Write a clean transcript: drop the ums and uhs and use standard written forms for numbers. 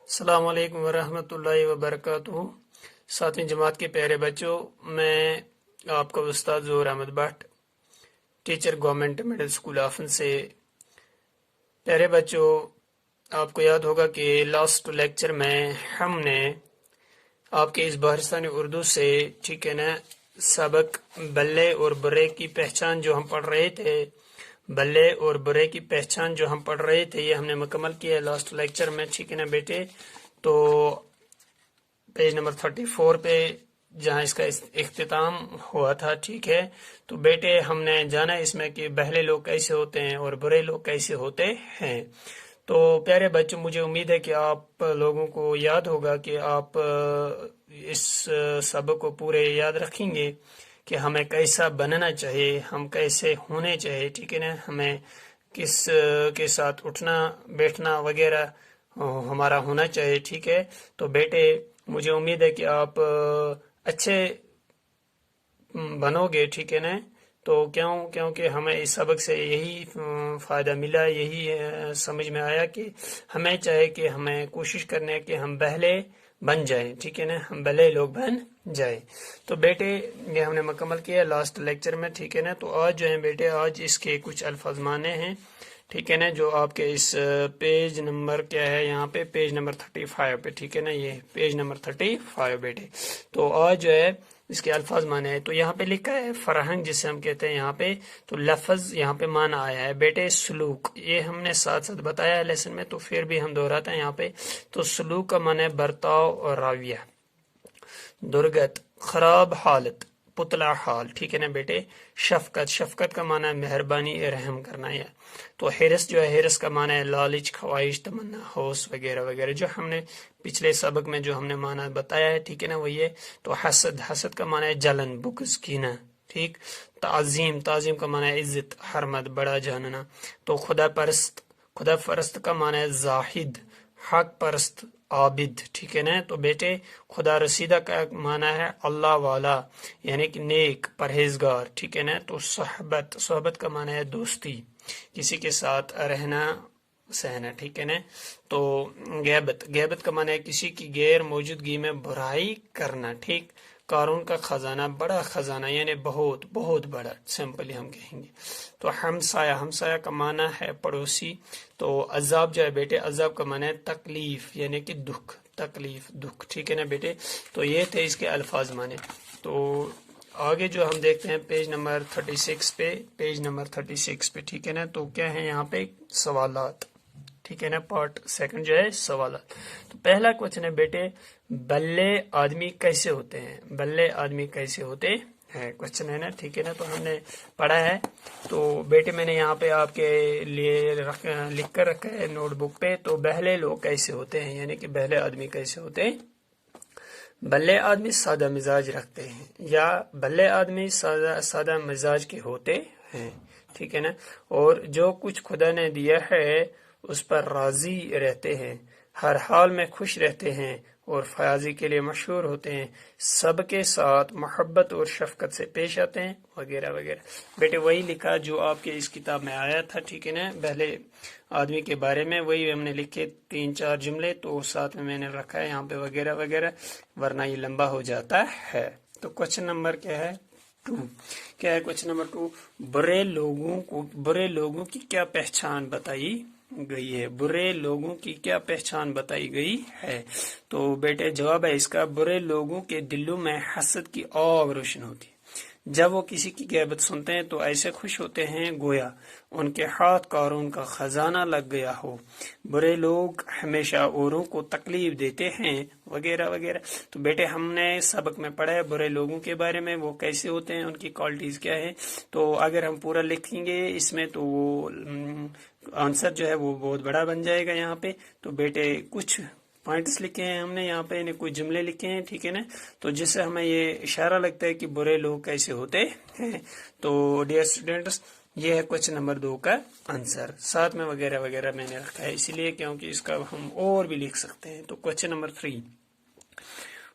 السلام علیکم ورحمۃ اللہ وبرکاتہ۔ ساتویں جماعت کے پیارے بچوں، میں آپ کا استاد Zahoor Ahmed Butt, teacher government middle school آفن سے۔ پیارے بچوں، آپ کو یاد ہوگا کہ لاسٹ لیکچر میں ہم نے آپ کے اس بحرستانی اردو سے ٹھیک ہے نا سبق بلے اور برے کی پہچان جو ہم پڑھ رہے تھے، بلے اور برے کی پہچان جو ہم پڑھ رہے تھے، یہ ہم نے مکمل کیا لاسٹ لیکچر میں، ٹھیک ہے نا بیٹے۔ تو پیج نمبر 34 پہ جہاں اس کا اختتام ہوا تھا، ٹھیک ہے، تو بیٹے ہم نے جانا اس میں کہ پہلے لوگ کیسے ہوتے ہیں اور برے لوگ کیسے ہوتے ہیں۔ تو پیارے بچوں، مجھے امید ہے کہ آپ لوگوں کو یاد ہوگا کہ آپ اس سبق کو پورے یاد رکھیں گے کہ ہمیں کیسا بننا چاہیے، ہم کیسے ہونے چاہیے، ٹھیک ہے نا، ہمیں کس کے ساتھ اٹھنا بیٹھنا وغیرہ ہمارا ہونا چاہیے، ٹھیک ہے۔ تو بیٹے مجھے امید ہے کہ آپ اچھے بنو گے، ٹھیک ہے نا۔ تو کیونکہ ہمیں اس سبق سے یہی فائدہ ملا، یہی سمجھ میں آیا کہ ہمیں چاہے کہ ہمیں کوشش کرنے کہ ہم بہلے بن جائیں، ٹھیک ہے نا، ہم بھلے لوگ بن جائیں۔ تو بیٹے یہ ہم نے مکمل کیا لاسٹ لیکچر میں، ٹھیک ہے نا۔ تو آج جو ہے بیٹے، آج اس کے کچھ الفاظ معنی ہیں، ٹھیک ہے نا، جو آپ کے اس پیج نمبر کیا ہے یہاں پہ، پیج نمبر 35 پہ، ٹھیک ہے نا، یہ پیج نمبر 35 بیٹے۔ تو آج جو ہے اس کے الفاظ معنی ہے، تو یہاں پہ لکھا ہے فرہنگ جسے ہم کہتے ہیں یہاں پہ، تو لفظ یہاں پہ معنی آیا ہے بیٹے سلوک، یہ ہم نے ساتھ ساتھ بتایا ہے لیسن میں، تو پھر بھی ہم دہراتے ہیں یہاں پہ۔ تو سلوک کا معنی ہے برتاؤ اور رویہ، درگت خراب حالت، پتلا حال، ٹھیک ہے نا بیٹے۔ شفقت، شفقت کا معنی ہے مہربانی رحم کرنا ہے۔ تو حرص جو ہے، حرص کا معنی ہے لالچ خواہش تمنا ہوس وغیرہ وغیرہ، جو ہم نے پچھلے سبق میں جو ہم نے معنی بتایا ہے، ٹھیک ہے نا، وہ یہ۔ تو حسد، حسد کا معنی ہے جلن بغض کینہ، ٹھیک۔ تعظیم، تعظیم کا معنی ہے عزت حرمت بڑا جاننا۔ تو خدا پرست، خدا پرست کا معنی ہے زاہد حق پرست عابد، ٹھیک ہے نا۔ تو بیٹے خدا رسیدہ کا معنی ہے اللہ والا، یعنی کہ نیک پرہیزگار، ٹھیک ہے نا۔ تو صحبت، صحبت کا معنی ہے دوستی، کسی کے ساتھ رہنا سہنا، ٹھیک ہے نا۔ تو غیبت، غیبت کا معنی ہے کسی کی غیر موجودگی میں برائی کرنا، ٹھیک۔ قارون کا خزانہ بڑا خزانہ، یعنی بہت بہت بڑا، سمپلی ہم کہیں گے۔ تو ہمسایہ، ہمسایہ کا معنی ہے پڑوسی۔ تو عذاب جو ہے بیٹے، عذاب کا معنی ہے تکلیف، یعنی کہ دکھ، تکلیف دکھ، ٹھیک ہے نا بیٹے۔ تو یہ تھے اس کے الفاظ معنی۔ تو آگے جو ہم دیکھتے ہیں پیج نمبر 36 پہ، پیج نمبر 36 پہ، ٹھیک ہے نا۔ تو کیا ہے یہاں پہ سوالات، ٹھیک ہے نا، پارٹ سیکنڈ جو ہے سوالات۔ تو پہلا کوشچن ہے بیٹے، بلے آدمی کیسے ہوتے ہیں، بلے آدمی کیسے ہوتے ہیں، کوشچن ہے نا، ٹھیک ہے نا۔ تو ہم نے پڑھا ہے، تو بیٹے میں نے یہاں پہ آپ کے لیے لکھ کر رکھا ہے نوٹ بک پہ۔ تو بہلے لوگ کیسے ہوتے ہیں، یعنی کہ بہلے آدمی کیسے ہوتے ہیں۔ بھلے آدمی سادہ مزاج رکھتے ہیں، یا بھلے آدمی سادہ مزاج کے ہوتے ہیں، ٹھیک ہے نا۔ اور جو کچھ خدا نے دیا ہے اس پر راضی رہتے ہیں، ہر حال میں خوش رہتے ہیں اور فیاضی کے لیے مشہور ہوتے ہیں، سب کے ساتھ محبت اور شفقت سے پیش آتے ہیں وغیرہ وغیرہ۔ بیٹے وہی لکھا جو آپ کے اس کتاب میں آیا تھا، ٹھیک ہے نا، پہلے آدمی کے بارے میں، وہی ہم نے لکھے 3-4 جملے، تو ساتھ میں نے رکھا ہے یہاں پہ وغیرہ وغیرہ، ورنہ یہ لمبا ہو جاتا ہے۔ تو کوشچن نمبر کیا ہے 2، کیا ہے کوشچن نمبر 2، برے لوگوں کی کیا پہچان بتائی گئی ہے، برے لوگوں کی کیا پہچان بتائی گئی ہے۔ تو بیٹے جواب ہے اس کا، برے لوگوں کے دلوں میں حسد کی آگ روشن ہوتی ہے، جب وہ کسی کی غیبت سنتے ہیں تو ایسے خوش ہوتے ہیں گویا ان کے ہاتھ قارون کا خزانہ لگ گیا ہو، برے لوگ ہمیشہ اوروں کو تکلیف دیتے ہیں وغیرہ وغیرہ۔ تو بیٹے ہم نے سبق میں پڑھا ہے برے لوگوں کے بارے میں، وہ کیسے ہوتے ہیں، ان کی کوالٹیز کیا ہے۔ تو اگر ہم پورا لکھیں گے اس میں تو وہ آنسر جو ہے وہ بہت بڑا بن جائے گا یہاں پہ۔ تو بیٹے کچھ پوائنٹس لکھے ہیں ہم نے یہاں پہ، کچھ جملے لکھے ہیں، ٹھیک ہے نا، تو جس سے ہمیں یہ اشارہ لگتا ہے کہ برے لوگ کیسے ہوتے ہیں۔ تو ڈیئر اسٹوڈینٹس، یہ ہے کوشچن نمبر 2 کا آنسر، ساتھ میں وغیرہ وغیرہ میں نے رکھا ہے، اسی لیے کیونکہ اس کا ہم اور بھی لکھ سکتے ہیں۔ تو کوشچن نمبر 3،